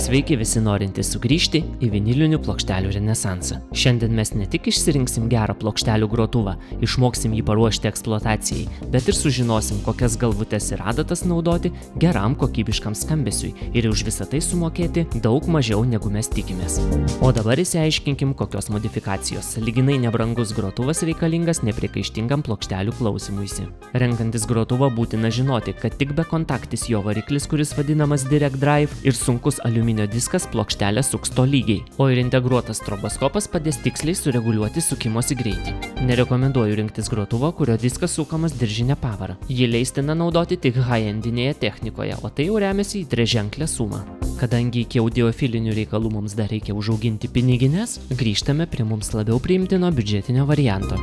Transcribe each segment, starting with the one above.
Sveiki visi norintys sugrįžti į vinilinių plokštelių renesansą. Šiandien mes ne tik išsirinksim gerą plokštelių grotuvą, išmoksim jį paruošti eksploatacijai, bet ir sužinosim, kokias galvutes ir adatas naudoti geram kokybiškam skambesiui ir už visą tai sumokėti daug mažiau negu mes tikimės. O dabar išsiaiškinkim, kokios modifikacijos sąlyginai nebrangus grotuvas reikalingas nepriekaištingam plokštelių klausymuisi. Renkantis grotuvą būtina žinoti, kad tik bekontaktis jo variklis, kuris vadinamas Direct Drive, ir sunkus aliuminio diskas plokštelę suks tolygiai, o ir integruotas stroboskopas padės tiksliai sureguliuoti sukimosi greitį. Nerekomenduoju rinktis grotuvo, kurio diskas sukamas diržinė pavara. Jį leistina naudoti tik high-endinėje technikoje, o tai jau remiasi į triženklę sumą. Kadangi iki audiofilinių reikalų mums dar reikia užauginti pinigines, grįžtame prie mums labiau priimtino biudžetinio varianto.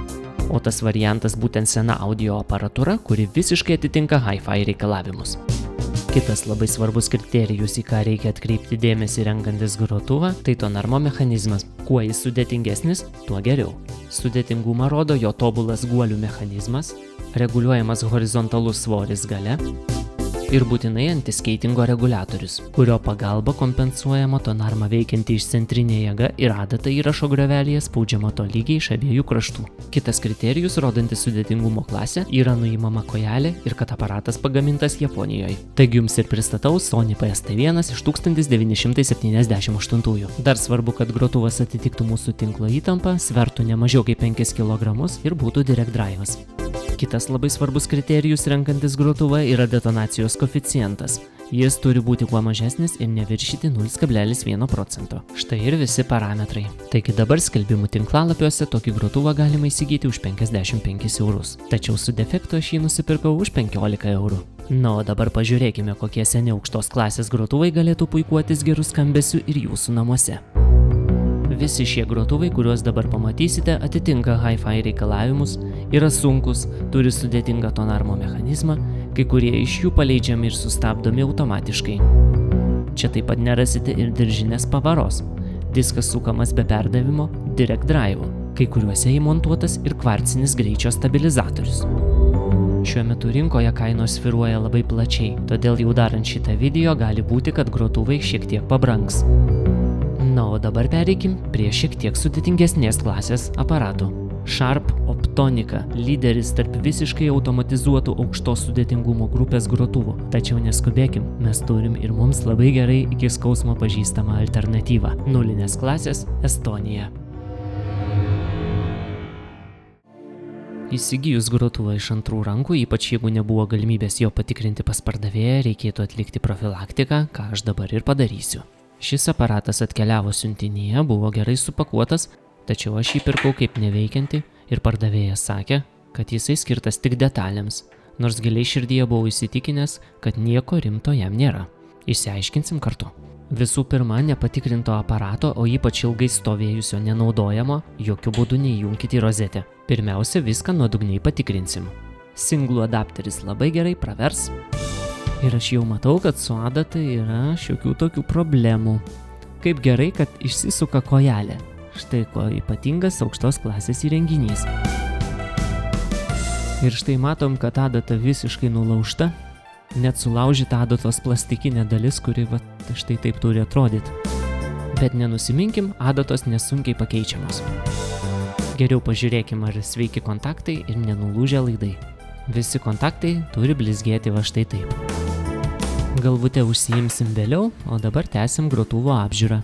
O tas variantas būtent sena audio aparatūra, kuri visiškai atitinka hi-fi reikalavimus. Kitas labai svarbus kriterijus, į ką reikia atkreipti dėmesį renkantis grotuvą, tai tonarmo mechanizmas. Kuo jis sudėtingesnis, tuo geriau. Sudėtingumą rodo jo tobulas guolių mechanizmas, reguliuojamas horizontalus svoris gale ir būtinai antiskeitingo reguliatorius, kurio pagalba kompensuojama tonarma veikianti išcentrinė jėga ir adata įrašo griovelėje spaudžiama tolygiai iš abiejų kraštų. Kitas kriterijus, rodantis sudėtingumo klasę, yra nuimama kojelė ir kad aparatas pagamintas Japonijoje. Taigi jums ir pristatau Sony PST1 iš 1978. Dar svarbu, kad grotuvas atitiktų mūsų tinklo įtampą, svertų ne mažiau kaip 5 kg ir būtų Direct Drive'as. Kitas labai svarbus kriterijus renkantis grotuvą yra detonacijos koeficientas. Jis turi būti kuo mažesnis ir neviršyti 0,1%. Štai ir visi parametrai. Taigi dabar skelbimų tinklalapiuose tokį grotuvą galima įsigyti už 55 eurus. Tačiau su defektu aš jį nusipirkau už 15 eurų. Na, o dabar pažiūrėkime, kokie seni aukštos klasės grotuvai galėtų puikuotis gerų skambesių ir jūsų namuose. Visi šie grotuvai, kuriuos dabar pamatysite, atitinka hi-fi reikalavimus, yra sunkus, turi sudėtingą tonarmo mechanizmą, kai kurie iš jų paleidžiami ir sustabdomi automatiškai. Čia taip pat nerasite ir diržinės pavaros. Diskas sukamas be perdavimo Direct Drive, kai kuriuose įmontuotas ir kvarcinis greičio stabilizatorius. Šiuo metu rinkoje kainos svyruoja labai plačiai, todėl jau darant šitą video gali būti, kad grotuvai šiek tiek pabrangs. Na, o dabar pereikim prie šiek tiek sudėtingesnės klasės aparatų. Sharp Optonika – lyderis tarp visiškai automatizuotų aukštos sudėtingumo grupės grotuvų. Tačiau neskubėkim, mes turim ir mums labai gerai iki skausmo pažįstamą alternatyvą – nulinės klasės Estonija. Įsigijus grotuvą iš antrų rankų, ypač jeigu nebuvo galimybės jo patikrinti pas pardavėją, reikėtų atlikti profilaktiką, ką aš dabar ir padarysiu. Šis aparatas atkeliavo siuntinyje, buvo gerai supakuotas, tačiau aš jį pirkau kaip neveikiantį ir pardavėjas sakė, kad jisai skirtas tik detalėms, nors giliai širdyje buvau įsitikinęs, kad nieko rimto jam nėra. Išsiaiškinsim kartu. Visų pirma, nepatikrinto aparato, o ypač ilgai stovėjusio nenaudojamo, jokių būdų neįjunkite į rozetę. Pirmiausia, viską nuodugniai patikrinsim. Singlų adapteris labai gerai pravers. Ir aš jau matau, kad su adata yra šiokių tokių problemų. Kaip gerai, kad išsisuka kojelė. Štai ko ypatingas aukštos klasės įrenginys. Ir štai matom, kad adata visiškai nulaužta. Net sulaužyta adatos plastikinė dalis, kuri štai taip turi atrodyti. Bet nenusiminkim, adatos nesunkiai pakeičiamos. Geriau pažiūrėkim, ar sveiki kontaktai ir nenulūžę laidai. Visi kontaktai turi blizgėti va štai taip. Galvutę užsiimsim vėliau, o dabar tęsim grotuvo apžiūrą.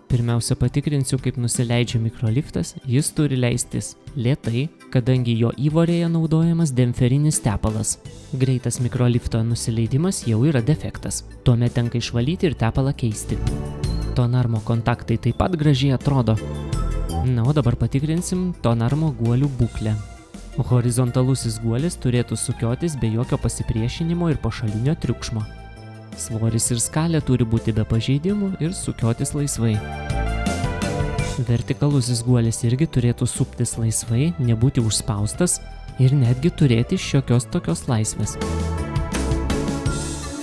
Pirmiausia patikrinsiu, kaip nusileidžia mikroliftas, jis turi leistis lėtai, kadangi jo įvorėje naudojamas demferinis tepalas. Greitas mikrolifto nusileidimas jau yra defektas, tuomet tenka išvalyti ir tepalą keisti. Tonarmo kontaktai taip pat gražiai atrodo. Na, o dabar patikrinsim tonarmo guolių būklę. Horizontalusis guolis turėtų sukiotis be jokio pasipriešinimo ir pašalinio triukšmo. Svoris ir skalė turi būti be pažeidimų ir sukiotis laisvai. Vertikalusis guolis irgi turėtų suptis laisvai, nebūti užspaustas ir netgi turėti šiokios tokios laisvės.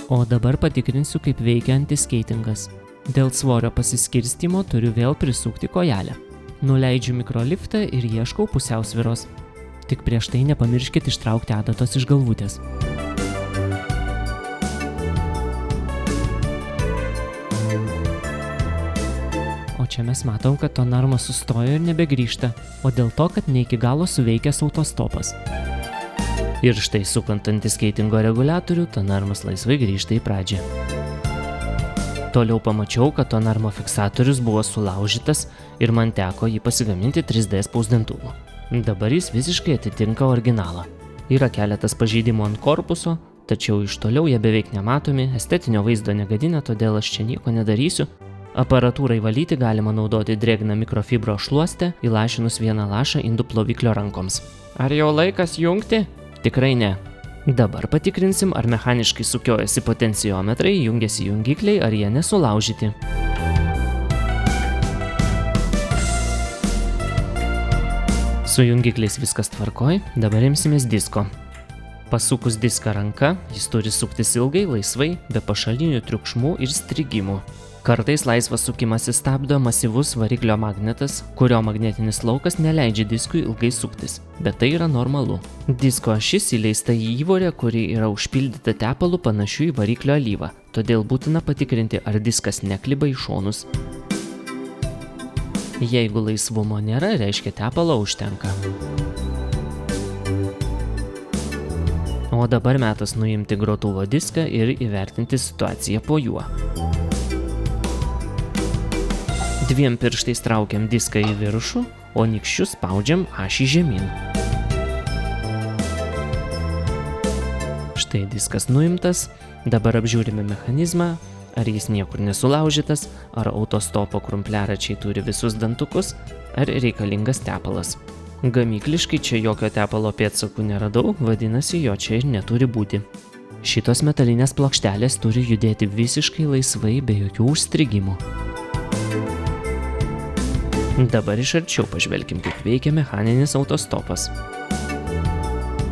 O dabar patikrinsiu, kaip veikia antiskeitingas. Dėl svorio pasiskirstymo turiu vėl prisukti kojelę. Nuleidžiu mikroliftą ir ieškau pusiausvyros. Tik prieš tai nepamirškit ištraukti adatos iš galvutės. Čia mes matom, kad tonarma sustojo ir nebegrįžta, o dėl to, kad ne iki galo suveikęs autostopas. Ir štai sukant antiskeitingo reguliatorių, tonarmas laisvai grįžta į pradžią. Toliau pamačiau, kad tonarmo fiksatorius buvo sulaužytas ir man teko jį pasigaminti 3D spausdintuvu. Dabar jis visiškai atitinka originalą. Yra keletas pažeidimų ant korpuso, tačiau iš toliau jie beveik nematomi, estetinio vaizdo negadina, todėl aš čia nieko nedarysiu. Aparatūrai valyti galima naudoti drėgną mikrofibro šluostę, įlašinus vieną lašą indų ploviklio rankoms. Ar jau laikas jungti? Tikrai ne. Dabar patikrinsim, ar mechaniškai sukiojasi potenciometrai, jungiasi jungikliai, ar jie nesulaužyti. Su jungikliais viskas tvarkoj, dabar imsimės disko. Pasukus diską ranka, jis turi suktis ilgai, laisvai, be pašalinių triukšmų ir strigimų. Kartais laisvas sukimasis stabdo masyvus variklio magnetas, kurio magnetinis laukas neleidžia diskui ilgai suktis, bet tai yra normalu. Disko ašis įleista į įvorę, kuri yra užpildyta tepalu panašiu į variklio alyvą, todėl būtina patikrinti, ar diskas nekliba į šonus. Jeigu laisvumo nėra, reiškia tepalo užtenka. O dabar metas nuimti grotuvo diską ir įvertinti situaciją po juo. Dviem pirštais traukiam diską į viršų, o nykščiu spaudžiam ašį žemyn. Štai diskas nuimtas, dabar apžiūrime mechanizmą, ar jis niekur nesulaužytas, ar autostopo krumpliaračiai turi visus dantukus, ar reikalingas tepalas. Gamykliškai čia jokio tepalo pėdsakų neradau, vadinasi, jo čia ir neturi būti. Šitos metalinės plokštelės turi judėti visiškai laisvai, be jokių užstrigimų. Dabar iš arčiau pažvelkim, kaip veikia mechaninis autostopas.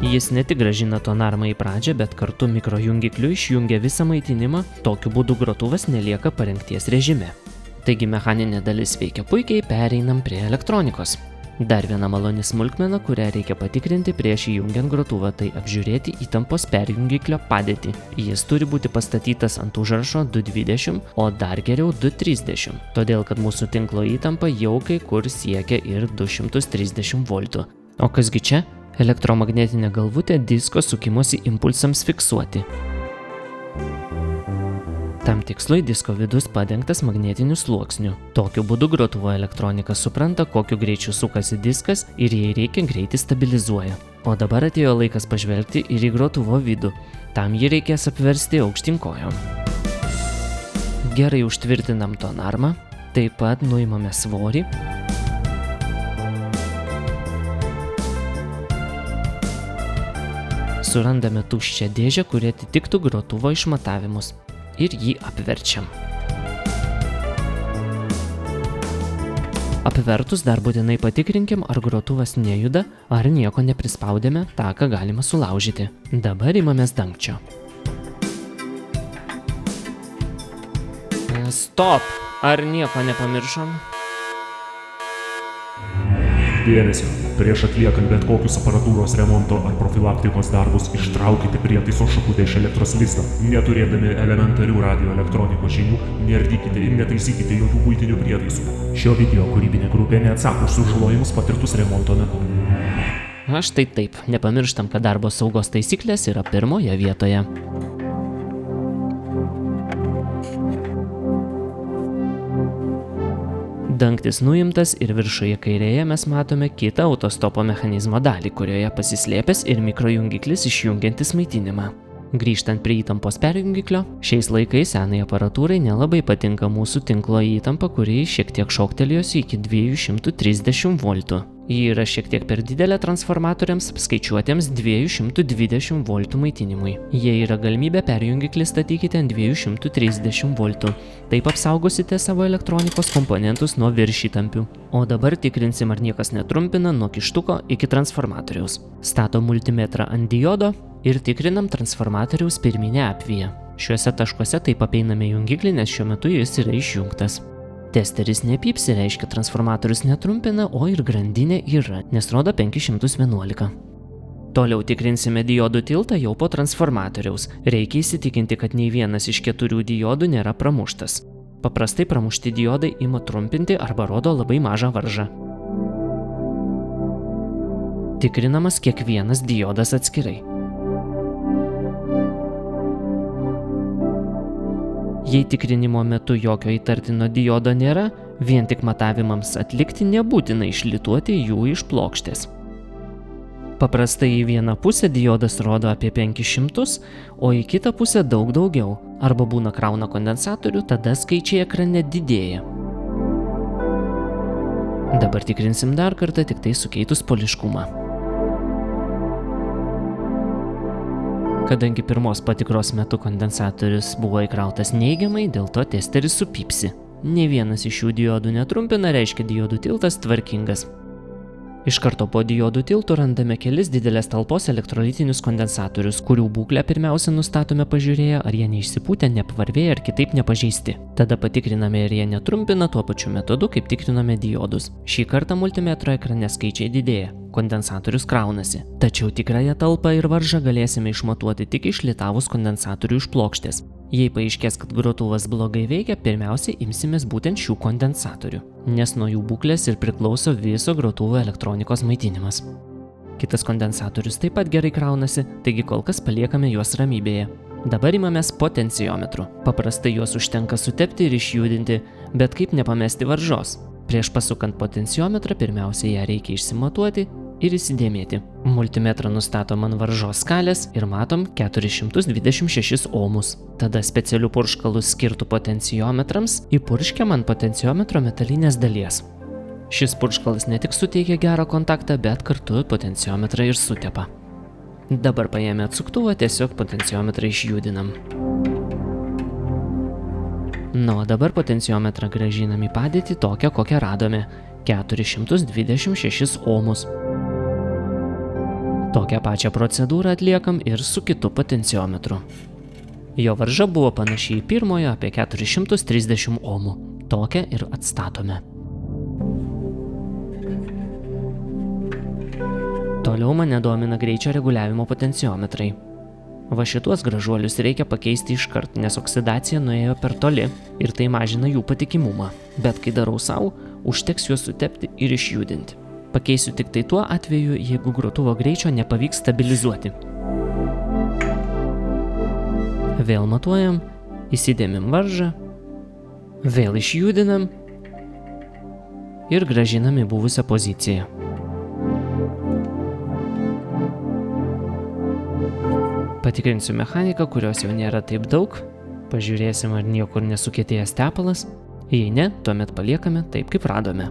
Jis ne tik grąžina tonarmą į pradžią, bet kartu mikrojungikliu išjungia visą maitinimą, tokiu būdu grotuvas nelieka parengties režime. Taigi mechaninė dalis veikia puikiai, pereinam prie elektronikos. Dar viena maloni smulkmena, kurią reikia patikrinti prieš įjungiant grotuvą, tai apžiūrėti įtampos perjungiklio padėtį. Jis turi būti pastatytas ant užrašo 220, o dar geriau 230, todėl kad mūsų tinklo įtampa jau kai kur siekia ir 230 voltų. O kasgi čia? Elektromagnetinė galvutė disko sukimosi impulsams fiksuoti. Tam tikslui disko vidus padengtas magnetiniu sluoksniu. Tokiu būdu grotuvo elektronika supranta, kokiu greičiu sukasi diskas ir jei reikia, greitį stabilizuoja. O dabar atėjo laikas pažvelgti ir į grotuvo vidų. Tam jį reikės apversti aukštyn kojom. Gerai užtvirtinam tonarmą, taip pat nuimame svorį. Surandame tuščią dėžę, kuri atitiktų grotuvo išmatavimus. Ir jį apverčiam. Apvertus dar būtinai patikrinkim, ar grotuvas nejuda, ar nieko neprispaudėme, tą, ką galima sulaužyti. Dabar imamės dangčio. Stop! Ar nieko nepamiršom? Dėmesio! Prieš atliekant bet kokius aparatūros remonto ar profilaktikos darbus ištraukite prietaiso šakutę iš elektros lizdo. Neturėdami elementarių radioelektronikos žinių, neardykite ir netaisykite jokių buitinių prietaisų. Šio video kūrybinė grupė neatsako už sužalojimus patirtus remonto metu. Aš tai taip, nepamirštam, kad darbo saugos taisyklės yra pirmoje vietoje. Dangtis nuimtas ir viršuje kairėje mes matome kitą autostopo mechanizmo dalį, kurioje pasislėpęs ir mikrojungiklis išjungiantis maitinimą. Grįžtant prie įtampos perjungiklio, šiais laikais senai aparatūrai nelabai patinka mūsų tinklo įtampa, kuri šiek tiek šoktelėjosi iki 230 voltų. Ji yra šiek tiek per didelė transformatoriams skaičiuotiems 220 voltų maitinimui. Jei yra galimybė, perjungiklį statykite ant 230 voltų. Taip apsaugosite savo elektronikos komponentus nuo viršytampių. O dabar tikrinsim, ar niekas netrumpina nuo kištuko iki transformatoriaus. Statom multimetrą ant diodo ir tikrinam transformatoriaus pirminę apviją. Šiuose taškuose taip apeiname jungiklį, nes šiuo metu jis yra išjungtas. Testeris nepypsi, reiškia transformatorius netrumpina, o ir grandinė yra, nes rodo 511. Toliau tikrinsime diodų tiltą jau po transformatoriaus. Reikia įsitikinti, kad nei vienas iš 4 diodų nėra pramuštas. Paprastai pramušti diodai ima trumpinti arba rodo labai mažą varžą. Tikrinamas kiekvienas diodas atskirai. Jei tikrinimo metu jokio įtartino diodo nėra, vien tik matavimams atlikti nebūtina išlituoti jų iš plokštės. Paprastai į vieną pusę diodas rodo apie 500, o į kitą pusę daug daugiau. Arba būna krauna kondensatorių, tada skaičiai ekrane didėja. Dabar tikrinsim dar kartą, tik tai sukeitus poliškumą. Kadangi pirmos patikros metu kondensatorius buvo įkrautas neigiamai, dėl to testeris supypsi. Nė vienas iš šių diodų netrumpina, reiškia diodų tiltas tvarkingas. Iš karto po diodų tiltų randame kelis didelės talpos elektrolitinius kondensatorius, kurių būklę pirmiausia nustatome pažiūrėję, ar jie neišsipūtę, neapvarvėję ar kitaip nepažeisti. Tada patikriname, ar jie netrumpina tuo pačiu metodu, kaip tikriname diodus. Šį kartą multimetro ekrane skaičiai didėja, kondensatorius kraunasi. Tačiau tikrąją talpą ir varžą galėsime išmatuoti tik išlitavus kondensatorių iš plokštės. Jei paaiškės, kad grotuvas blogai veikia, pirmiausiai imsimės būtent šių kondensatorių, nes nuo jų būklės ir priklauso viso grotuvo elektronikos maitinimas. Kitas kondensatorius taip pat gerai kraunasi, taigi kol kas paliekame juos ramybėje. Dabar imamės potenciometrų. Paprastai juos užtenka sutepti ir išjudinti, bet kaip nepamesti varžos. Prieš pasukant potenciometrą pirmiausia ją reikia išsimatuoti ir įsidėmėti. Multimetrą nustatom ant varžos skalės ir matom 426 ohmus. Tada specialių purškalų skirtų potenciometrams įpurškiam ant potenciometro metalinės dalies. Šis purškalas ne tik suteikia gerą kontaktą, bet kartu potenciometrą ir sutepa. Dabar paėmę atsuktuvą, tiesiog potenciometrą išjudinam. Na, o dabar potenciometrą grąžinam į padėtį tokią, kokią radome – 426 ohmus. Tokią pačią procedūrą atliekam ir su kitu potenciometru. Jo varža buvo panašiai į pirmojo apie 430 ohmų. Tokią ir atstatome. Toliau mane domina greičio reguliavimo potenciometrai. Va šituos gražuolius reikia pakeisti iškart, nes oksidacija nuėjo per toli ir tai mažina jų patikimumą. Bet kai darau savo, užteks juos sutepti ir išjudinti. Pakeisiu tik tai tuo atveju, jeigu grotuvo greičio nepavyks stabilizuoti. Vėl matuojam, įsidėmim varžą, vėl išjudinam ir grąžinam į buvusią poziciją. Patikrinsiu mechaniką, kurios jau nėra taip daug. Pažiūrėsim, ar niekur nesukietėjęs tepalas. Jei ne, tuomet paliekame taip, kaip radome.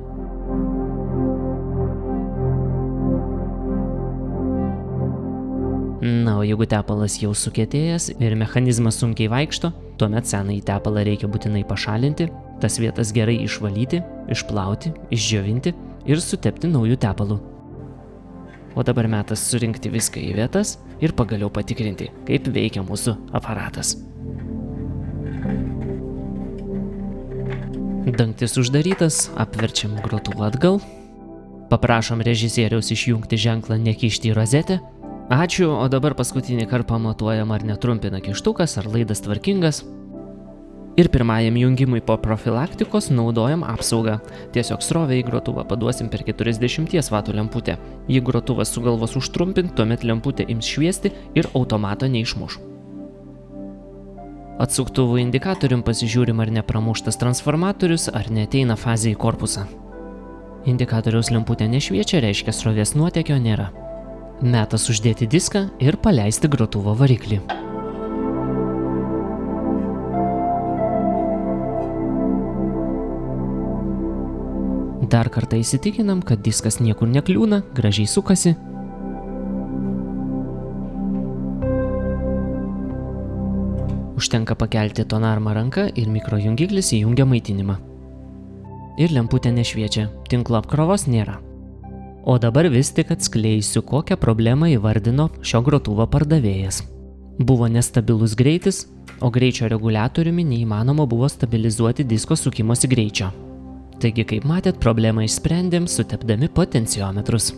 Na, o jeigu tepalas jau sukietėjęs ir mechanizmas sunkiai vaikšto, tuomet senąjį tepalą reikia būtinai pašalinti, tas vietas gerai išvalyti, išplauti, išdžiovinti ir sutepti naujų tepalų. O dabar metas surinkti viską į vietas ir pagaliau patikrinti, kaip veikia mūsų aparatas. Dangtis uždarytas, apverčiam grotuvą atgal. Paprašom režisieriaus išjungti ženklą nekišti į rozetę. Ačiū, o dabar paskutinį kartą pamatuojam, ar netrumpina kištukas, ar laidas tvarkingas. Ir pirmajam jungimui po profilaktikos naudojam apsaugą. Tiesiog srovę į grotuvą paduosim per 40 W lemputę. Jei grotuvas sugalvos užtrumpinti, tuomet lemputė ims šviesti ir automato neišmuš. Atsuktuvų indikatorium pasižiūrim, ar nepramuštas transformatorius, ar neateina fazė į korpusą. Indikatoriaus lemputė nešviečia, reiškia srovės nuotėkio nėra. Metas uždėti diską ir paleisti grotuvo variklį. Dar kartą įsitikinam, kad diskas niekur nekliūna, gražiai sukasi. Užtenka pakelti tonarmą ranką ir mikrojungiklis įjungia maitinimą. Ir lemputė nešviečia, tinklo apkrovos nėra. O dabar vis tik atskleisiu, kokią problemą įvardino šio grotuvo pardavėjas. Buvo nestabilus greitis, o greičio reguliatoriumi neįmanoma buvo stabilizuoti disko sukimosi greičio. Taigi, kaip matėt, problemą išsprendėm sutepdami potenciometrus.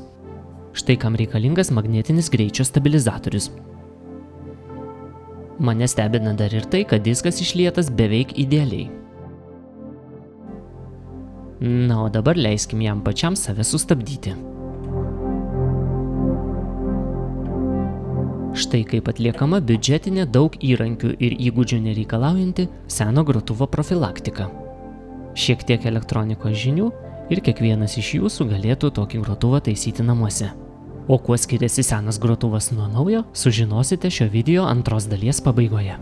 Štai kam reikalingas magnetinis greičio stabilizatorius. Mane stebina dar ir tai, kad diskas išlietas beveik idealiai. Na, o dabar leiskim jam pačiam save sustabdyti. Štai kaip atliekama biudžetinė, daug įrankių ir įgūdžių nereikalaujanti seno grotuvo profilaktika. Šiek tiek elektronikos žinių ir kiekvienas iš jūsų galėtų tokį grotuvą taisyti namuose. O kuo skiriasi senas grotuvas nuo naujo, sužinosite šio video antros dalies pabaigoje.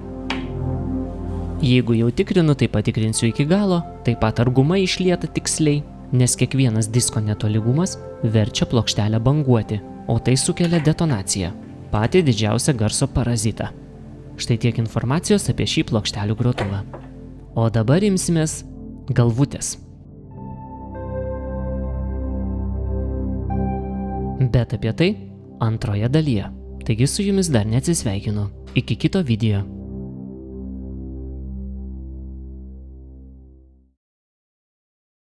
Jeigu jau tikrinu, tai patikrinsiu iki galo, taip pat ar guma išlieta tiksliai, nes kiekvienas disko netolygumas verčia plokštelę banguoti, o tai sukelia detonaciją, patį didžiausią garso parazitą. Štai tiek informacijos apie šį plokštelių grotuvą. O dabar imsimės galvutės. Bet apie tai antroje dalyje. Taigi su jumis dar neatsisveikinu. Iki kito video.